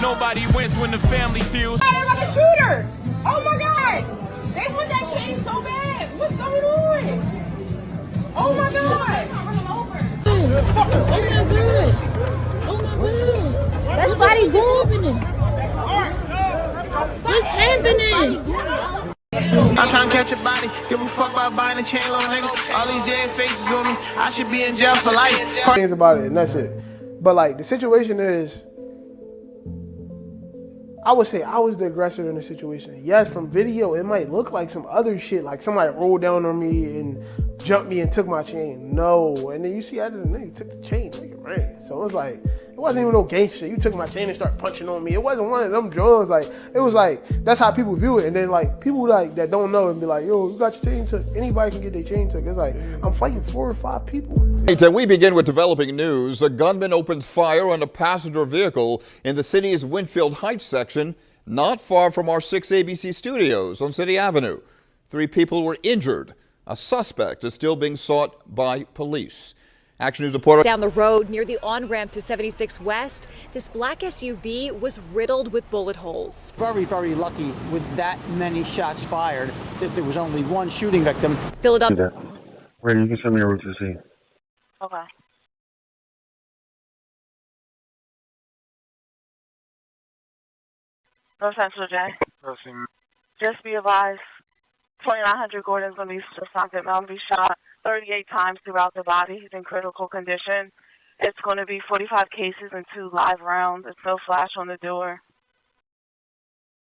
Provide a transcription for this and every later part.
Nobody wins when the family feels. Hey, about the shooter! Oh my God! They want that chain so bad. What's going on? Oh my God! Oh my God! Oh my God! That's body moving. What's happening? I'm trying to catch a body, give a fuck about buying a chain, little nigga. All these dead faces on me, I should be in jail for life. Things about it, and that's it. But like the situation is, I would say I was the aggressor in the situation. Yes, from video, it might look like some other shit, like somebody rolled down on me and jumped me and took my chain. No, and then you see after the nigga took the chain, nigga ran. So it was like, it wasn't even no gangster shit. You took my chain and started punching on me. It wasn't one of them drugs. Like, it was like, that's how people view it. And then like, people like that don't know and be like, yo, you got your chain took. Anybody can get their chain took. It's like, I'm fighting 4 or 5 people. We begin with developing news. A gunman opens fire on a passenger vehicle in the city's Winfield Heights section, not far from our 6 ABC studios on City Avenue. 3 people were injured. A suspect is still being sought by police. Action News reporter. Down the road near the on-ramp to 76 West, this black SUV was riddled with bullet holes. Very, very lucky with that many shots fired that there was only one shooting victim. Philadelphia. Randy, you can send me a route to the scene. Okay. No Central J. Just be advised, 2900 Gordon's going to be stopped at Mountain View shot 38 times throughout the body. He's in critical condition. It's going to be 45 cases and 2 live rounds. There's no flash on the door.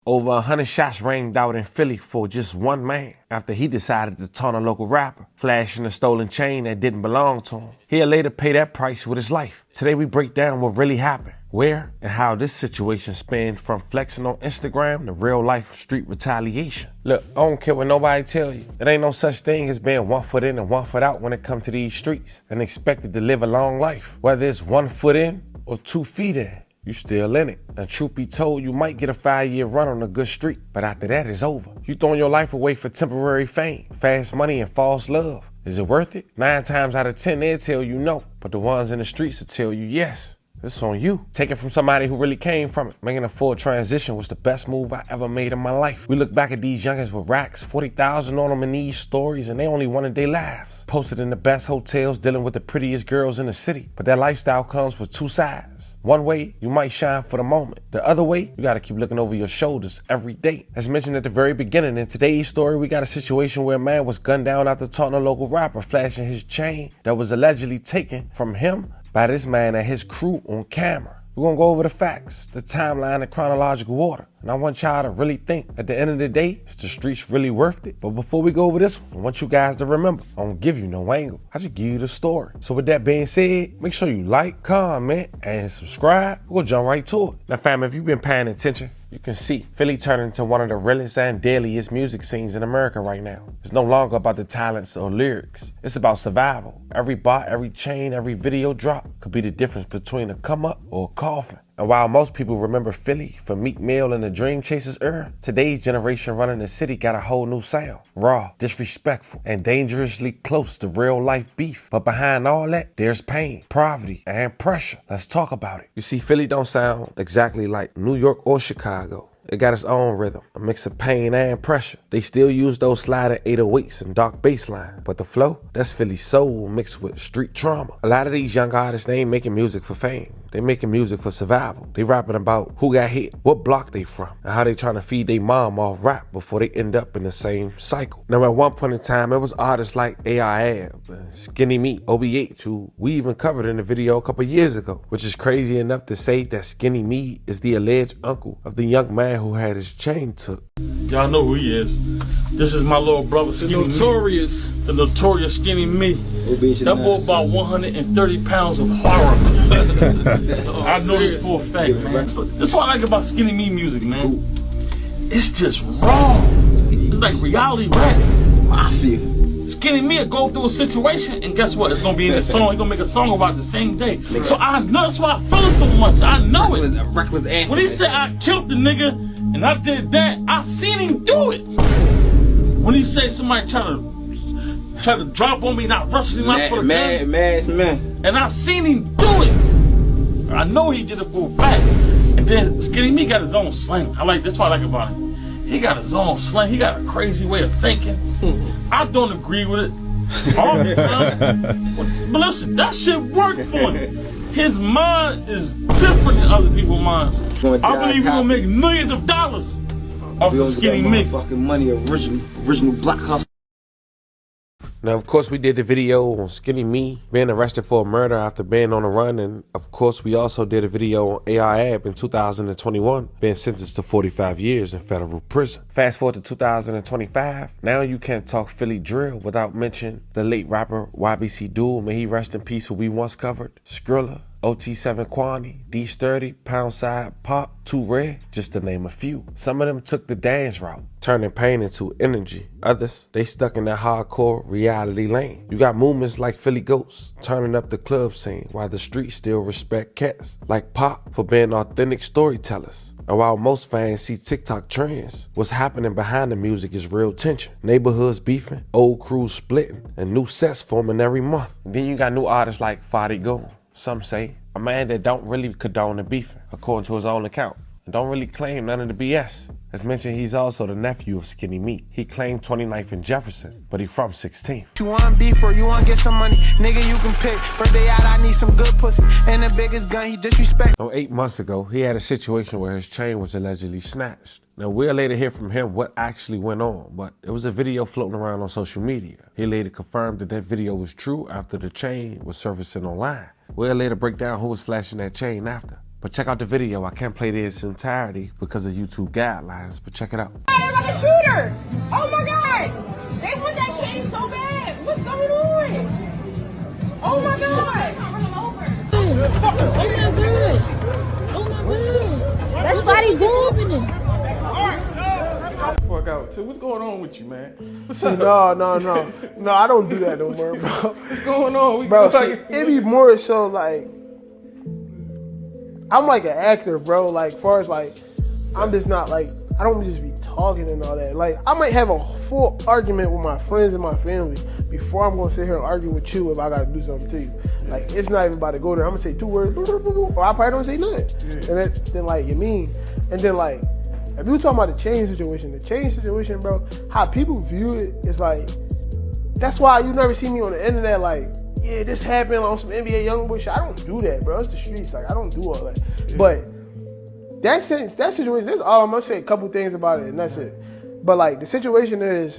Over 100 shots rang out in Philly for just one man after he decided to taunt a local rapper, flashing a stolen chain that didn't belong to him. He'll later pay that price with his life. Today we break down what really happened, where and how this situation spanned from flexing on Instagram to real life street retaliation. Look, I don't care what nobody tell you. There ain't no such thing as being 1 foot in and 1 foot out when it comes to these streets and expected to live a long life. Whether it's 1 foot in or 2 feet in, you still in it. And truth be told, you might get a 5-year run on a good street, but after that, it's over. You throwing your life away for temporary fame, fast money, and false love. Is it worth it? 9 times out of 10, they'll tell you no, but the ones in the streets will tell you yes. It's on you. Take it from somebody who really came from it. Making a full transition was the best move I ever made in my life. We look back at these youngins with racks, 40,000 on them in these stories, and they only wanted their lives. Posted in the best hotels, dealing with the prettiest girls in the city. But that lifestyle comes with 2 sides. One way, you might shine for the moment. The other way, you gotta keep looking over your shoulders every day. As mentioned at the very beginning, in today's story, we got a situation where a man was gunned down after taunting a local rapper, flashing his chain that was allegedly taken from him by this man and his crew on camera. We're gonna go over the facts, the timeline in chronological order. And I want y'all to really think, at the end of the day, is the streets really worth it? But before we go over this one, I want you guys to remember, I don't give you no angle. I just give you the story. So with that being said, make sure you like, comment, and subscribe. We'll jump right to it. Now fam, if you've been paying attention, you can see Philly turned into one of the realest and deadliest music scenes in America right now. It's no longer about the talents or lyrics. It's about survival. Every bar, every chain, every video drop could be the difference between a come up or a coffin. And while most people remember Philly for Meek Mill and the Dream Chasers era, today's generation running the city got a whole new sound. Raw, disrespectful, and dangerously close to real life beef. But behind all that, there's pain, poverty, and pressure. Let's talk about it. You see, Philly don't sound exactly like New York or Chicago. It got its own rhythm, a mix of pain and pressure. They still use those sliding 808s and dark bass line, but the flow, that's Philly's soul mixed with street trauma. A lot of these young artists, they ain't making music for fame. They making music for survival. They rapping about who got hit, what block they from, and how they trying to feed their mom off rap before they end up in the same cycle. Now at one point in time, it was artists like A.I.Ab, Skinny Meat, OBH, who we even covered in the video a couple years ago, which is crazy enough to say that Skinny Meat is the alleged uncle of the young man who had his chain took. Y'all know who he is. This is my little brother, Skinny Notorious. The notorious Skinny Me. That boy about 130 pounds of horror. I know this for a fact, man. That's what I like about Skinny Me music, man. It's just raw. It's like reality rap. Mafia. Skinny Me will go through a situation, and guess what? It's gonna be in the song. He's gonna make a song about it the same day. So I know that's why I feel it so much. I know it. When he said I killed the nigga and I did that, I seen him do it. When he said somebody try to drop on me and I wrestled him out for the gun, and I seen him do it. I know he did it for a fact. And then Skinny Me got his own slang. That's what I like about him. He got his own slang. He got a crazy way of thinking. I don't agree with it all the time. But listen, that shit worked for him. His mind is different than other people's minds. I believe he's gonna make millions of dollars off of Skinny Me. Fucking money, original black hustle. Now, of course, we did the video on Skinny Me being arrested for a murder after being on the run. And, of course, we also did a video on AIAB in 2021 being sentenced to 45 years in federal prison. Fast forward to 2025. Now you can't talk Philly drill without mentioning the late rapper YBC Duel. May he rest in peace, who we once covered. Skrilla, OT7 Kwani, D30, Poundside, Pop, 2 Red, just to name a few. Some of them took the dance route, turning pain into energy. Others, they stuck in that hardcore reality lane. You got movements like Philly Ghosts, turning up the club scene while the streets still respect cats like Pop for being authentic storytellers. And while most fans see TikTok trends, what's happening behind the music is real tension. Neighborhoods beefing, old crews splitting, and new sets forming every month. And then you got new artists like Fadi Go. Some say a man that don't really condone the beefing, according to his own account, and don't really claim none of the BS. As mentioned, he's also the nephew of Skinny Me. He claimed 29th and Jefferson, but he from 16th. You want beef or you want get some money? Nigga, you can pick. Birthday out, I need some good pussy. And the biggest gun, he disrespect. So 8 months ago, he had a situation where his chain was allegedly snatched. Now, we'll later hear from him what actually went on, but there was a video floating around on social media. He later confirmed that video was true after the chain was surfacing online. We'll later break down who was flashing that chain after. But check out the video. I can't play this entirety because of YouTube guidelines, but check it out. There's like a shooter! Oh my god! They want that chain so bad! What's going on? Oh my god! Oh my god! Oh my god! That's Body Boom! Fuck out too. What's going on with you, man? What's up? No, I don't do that no more, bro. What's going on? Bro, see, it be more so like, I'm like an actor, bro. Like, far as like, I'm just not like, I don't just be talking and all that. Like, I might have a full argument with my friends and my family before I'm gonna sit here and argue with you if I gotta do something to you. Like, it's not even about to go there. I'm gonna say 2 words, or I probably don't say nothing. And then like, you mean, and then like, if you talking about the chain situation, bro, how people view it is like, that's why you never see me on the internet like, yeah, this happened on some NBA Youngboy shit. I don't do that, bro. It's the streets. Like, I don't do all that. Yeah. But that situation, that's all I'm gonna say. A couple things about it, and that's it. But like, the situation is,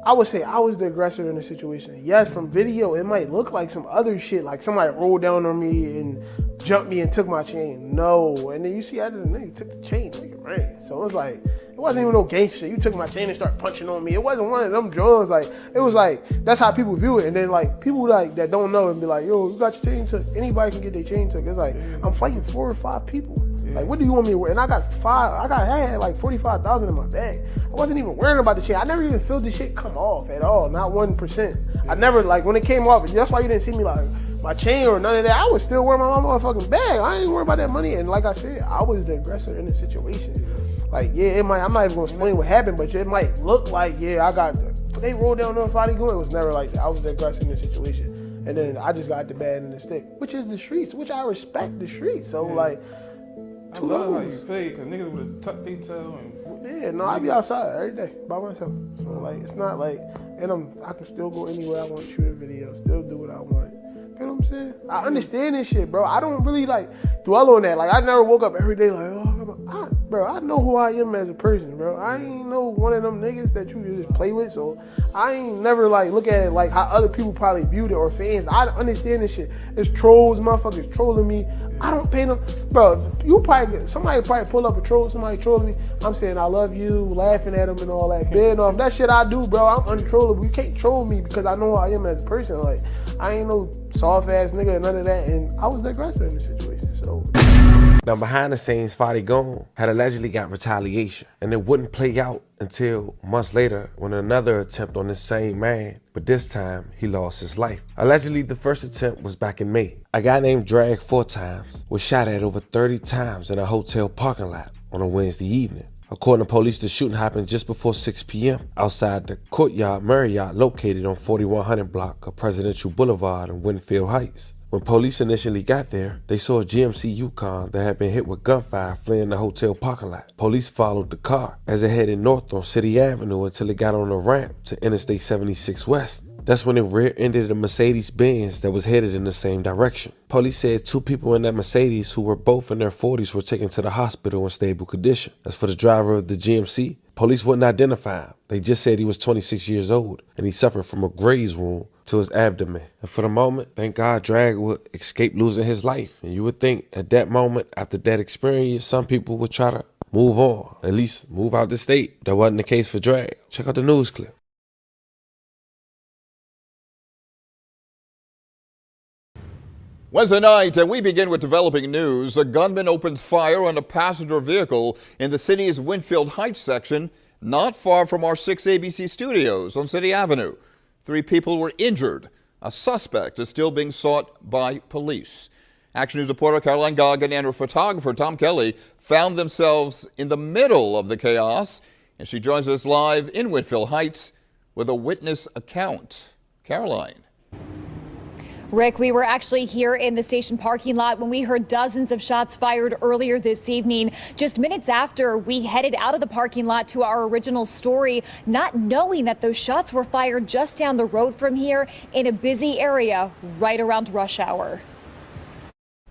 I would say I was the aggressor in the situation. Yes, from video, it might look like some other shit, like somebody rolled down on me and jumped me and took my chain. No. And then you see after the nigga took the chain, nigga ran. So it was like, it wasn't even no gangster shit. You took my chain and started punching on me. It wasn't one of them drones. Like, it was like, that's how people view it. And then like, people like that don't know and be like, yo, you got your chain took. Anybody can get their chain took. It's like, I'm fighting 4 or 5 people. Like, what do you want me to wear? And I had like 45,000 in my bag. I wasn't even worrying about the chain. I never even felt the shit come off at all. Not 1%. I never, like, when it came off, that's why you didn't see me like, my chain or none of that. I was still wearing my motherfucking bag. I ain't worried about that money. And like I said, I was the aggressor in the situation. Like, yeah, I'm not even gonna explain what happened, but it might look like, yeah, they rolled down on Fadi Go. It was never like that. I was the aggressor in the situation. And then I just got the bad end of the stick, which is the streets, which I respect the streets. So like, I love how you say, cause niggas would have tucked their tail and... Yeah, no, I be outside every day by myself. So like, it's not like, and I can still go anywhere I want, shoot a video, still do what I want. You know what I'm saying? I understand this shit, bro. I don't really like dwell on that. Like, I never woke up every day like, bro, I know who I am as a person, bro. I ain't no one of them niggas that you just play with, so I ain't never like look at it like how other people probably viewed it or fans. I understand this shit. It's trolls, motherfuckers trolling me. I don't pay them, bro. Somebody probably pull up a troll, somebody trolling me. I'm saying I love you, laughing at them and all that. Being off that shit I do, bro. I'm untrollable. You can't troll me because I know who I am as a person. Like, I ain't no soft ass nigga and none of that, and I was the aggressor in the situation. So now behind the scenes, Fadi Go had allegedly got retaliation, and it wouldn't play out until months later when another attempt on the same man, but this time he lost his life. Allegedly, the first attempt was back in May. A guy named Drag 4 times was shot at over 30 times in a hotel parking lot on a Wednesday evening. According to police, the shooting happened just before 6 p.m. outside the Courtyard Marriott located on 4100 block of Presidential Boulevard in Winfield Heights. When police initially got there, they saw a GMC Yukon that had been hit with gunfire fleeing the hotel parking lot. Police followed the car as it headed north on City Avenue until it got on a ramp to Interstate 76 West. That's when it rear-ended a Mercedes-Benz that was headed in the same direction. Police said 2 people in that Mercedes who were both in their 40s were taken to the hospital in stable condition. As for the driver of the GMC, police wouldn't identify him. They just said he was 26 years old and he suffered from a graze wound to his abdomen. And for the moment, thank God Drag would escape losing his life. And you would think at that moment, after that experience, some people would try to move on, at least move out the state. That wasn't the case for Drag. Check out the news clip. Wednesday night, we begin with developing news. A gunman opens fire on a passenger vehicle in the city's Winfield Heights section, not far from our 6 ABC studios on City Avenue. 3 people were injured. A suspect is still being sought by police. Action News reporter Caroline Goggin and her photographer Tom Kelly found themselves in the middle of the chaos, and she joins us live in Winfield Heights with a witness account. Caroline. Rick, we were actually here in the station parking lot when we heard dozens of shots fired earlier this evening. Just minutes after we headed out of the parking lot to our original story, not knowing that those shots were fired just down the road from here in a busy area right around rush hour.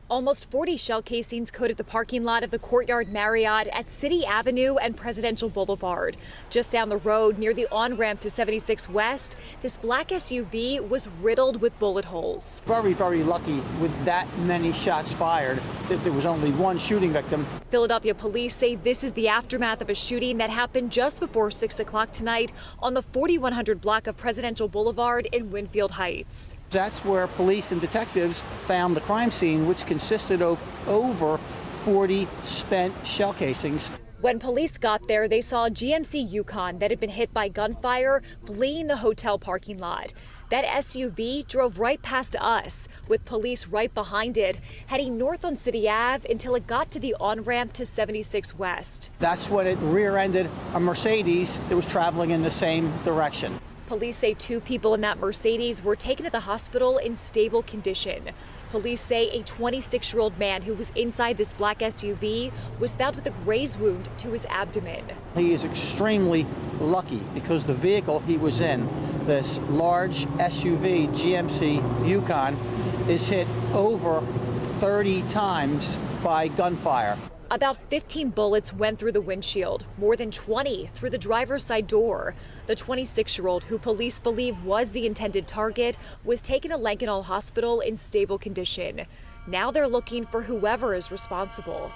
Almost 40 shell casings coated the parking lot of the Courtyard Marriott at City Avenue and Presidential Boulevard. Just down the road near the on-ramp to 76 West, this black SUV was riddled with bullet holes. Very, very lucky with that many shots fired that there was only one shooting victim. Philadelphia police say this is the aftermath of a shooting that happened just before 6 o'clock tonight on the 4100 block of Presidential Boulevard in Winfield Heights. That's where police and detectives found the crime scene, which consisted of over 40 spent shell casings. When police got there, they saw a GMC Yukon that had been hit by gunfire fleeing the hotel parking lot. That SUV drove right past us, with police right behind it, heading north on City Ave until it got to the on-ramp to 76 West. That's when it rear-ended a Mercedes that was traveling in the same direction. Police say 2 people in that Mercedes were taken to the hospital in stable condition. Police say a 26-year-old man who was inside this black SUV was found with a graze wound to his abdomen. He is extremely lucky because the vehicle he was in, this large SUV GMC Yukon, is hit over 30 times by gunfire. About 15 bullets went through the windshield, more than 20 through the driver's side door. The 26-year-old, who police believe was the intended target, was taken to Lankenau Hospital in stable condition. Now they're looking for whoever is responsible.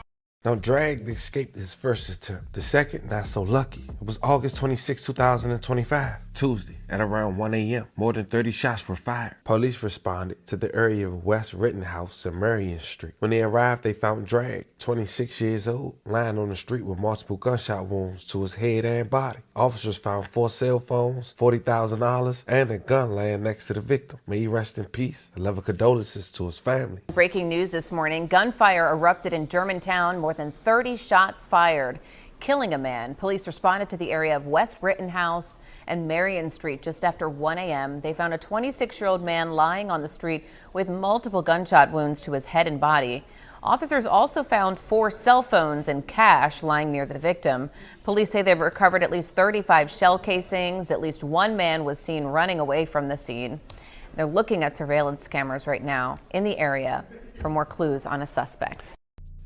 Now, Drag escaped his first attempt. The second, not so lucky. It was August 26, 2025, Tuesday, at around 1 a.m. More than 30 shots were fired. Police responded to the area of West Rittenhouse and Marion Street. When they arrived, they found Drag, 26 years old, lying on the street with multiple gunshot wounds to his head and body. Officers found 4 cell phones, $40,000, and a gun laying next to the victim. May he rest in peace. A level of condolences to his family. Breaking news this morning, gunfire erupted in Germantown. More than 30 shots fired, killing a man. Police responded to the area of West Rittenhouse and Marion Street just after 1 a.m. They found a 26-year-old man lying on the street with multiple gunshot wounds to his head and body. Officers also found 4 cell phones and cash lying near the victim. Police say they've recovered at least 35 shell casings. At least 1 man was seen running away from the scene. They're looking at surveillance cameras right now in the area for more clues on a suspect.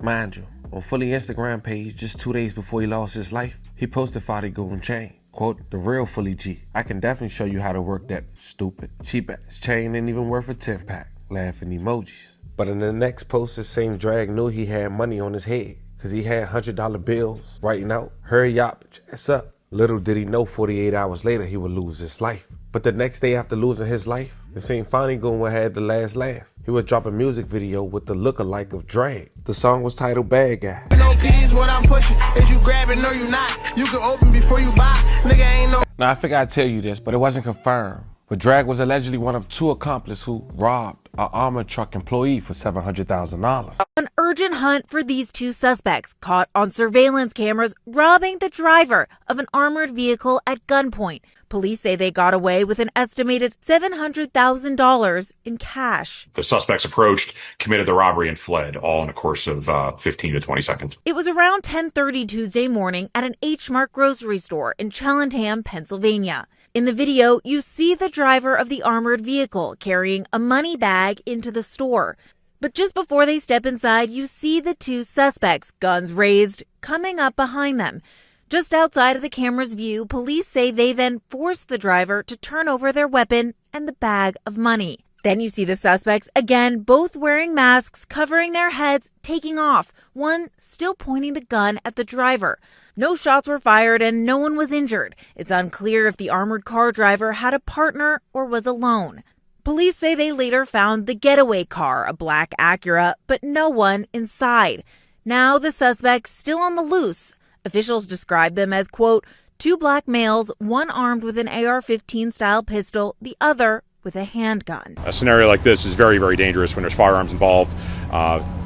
Mind you, on Fully Instagram page, just 2 days before he lost his life, he posted 40 golden chain. Quote, the real Fully G. I can definitely show you how to work that stupid, cheap ass chain ain't even worth a 10-pack. Laughing emojis. But in the next post, the same Drag knew he had money on his head, cause he had $100 bills writing out, hurry up, ass up. Little did he know 48 hours later he would lose his life. But the next day after losing his life, the same Fonny Goon had the last laugh. He would drop a music video with the lookalike of Drag. The song was titled Bad Guy. No keys, what I'm pushing. Is you grabbing, no you not. You can open before you buy. Nigga ain't no. Now I figured I'd tell you this, but it wasn't confirmed. But Drag was allegedly one of 2 accomplices who robbed an armored truck employee for $700,000. An urgent hunt for these 2 suspects caught on surveillance cameras robbing the driver of an armored vehicle at gunpoint. Police say they got away with an estimated $700,000 in cash. The suspects approached, committed the robbery, and fled, all in a course of 15 to 20 seconds. It was around 10:30 Tuesday morning at an H Mart grocery store in Cheltenham, Pennsylvania. In the video, you see the driver of the armored vehicle carrying a money bag into the store. But just before they step inside, you see the two suspects, guns raised, coming up behind them. Just outside of the camera's view, police say they then forced the driver to turn over their weapon and the bag of money. Then you see the suspects, again, both wearing masks, covering their heads, taking off, one still pointing the gun at the driver. No shots were fired and no one was injured. It's unclear if the armored car driver had a partner or was alone. Police say they later found the getaway car, a black Acura, but no one inside. Now the suspects still on the loose. Officials describe them as, quote, two black males, one armed with an AR-15 style pistol, the other with a handgun. A scenario like this is very, very dangerous when there's firearms involved.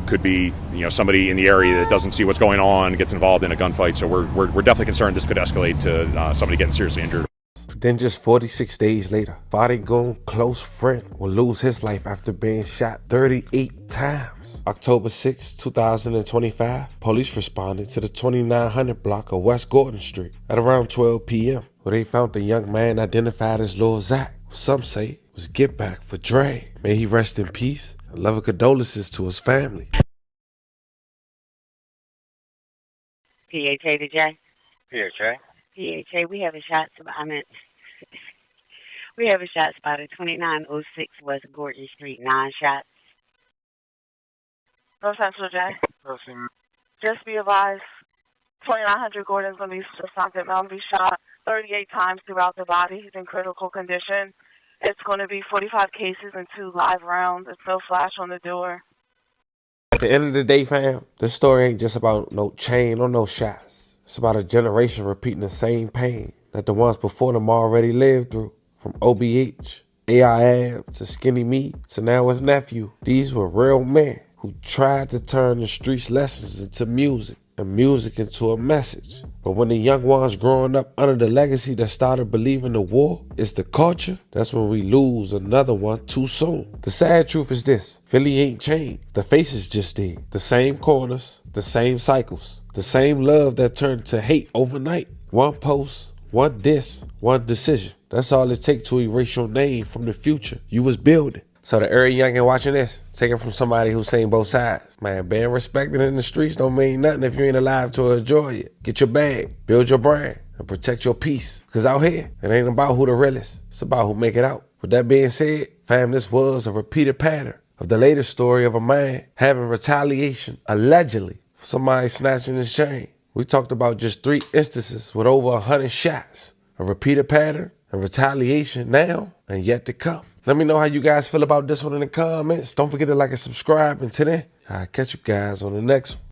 Could be, somebody in the area that doesn't see what's going on, gets involved in a gunfight. So we're definitely concerned this could escalate to somebody getting seriously injured. Then just 46 days later, bodyguard close friend will lose his life after being shot 38 times. October 6, 2025, police responded to the 2900 block of West Gordon Street at around 12 p.m. where they found the young man identified as Lil Zach. Some say was get back for Dre. May he rest in peace. And love and condolences to his family. PHA to J. PHA. PHA, we have a shot we have a shot spot at 2906 West Gordon Street, 9 shots. Los Central J. Just be advised, 2900 Gordon's going to be assaulted. Mountain be shot 38 times throughout the body. He's in critical condition. It's going to be 45 cases and 2 live rounds. There's no flash on the door. At the end of the day, fam, this story ain't just about no chain or no shots. It's about a generation repeating the same pain that the ones before them already lived through. From OBH, AIAB, to Skinny Me, to now his nephew. These were real men who tried to turn the streets lessons into music and music into a message. But when the young ones growing up under the legacy that started believing the war is the culture, that's when we lose another one too soon. The sad truth is this: Philly ain't changed. The faces just did. The same corners, the same cycles, the same love that turned to hate overnight. One post, one diss, one decision. That's all it takes to erase your name from the future you was building. So the every youngin' watching this, take it from somebody who's seen both sides. Man, being respected in the streets don't mean nothing if you ain't alive to enjoy it. Get your bag, build your brand, and protect your peace. Cause out here, it ain't about who the realest, it's about who make it out. With that being said, fam, this was a repeated pattern of the latest story of a man having retaliation, allegedly, for somebody snatching his chain. We talked about just 3 instances with over 100 shots. A repeated pattern and retaliation now and yet to come. Let me know how you guys feel about this one in the comments. Don't forget to like and subscribe. Until then, I'll catch you guys on the next one.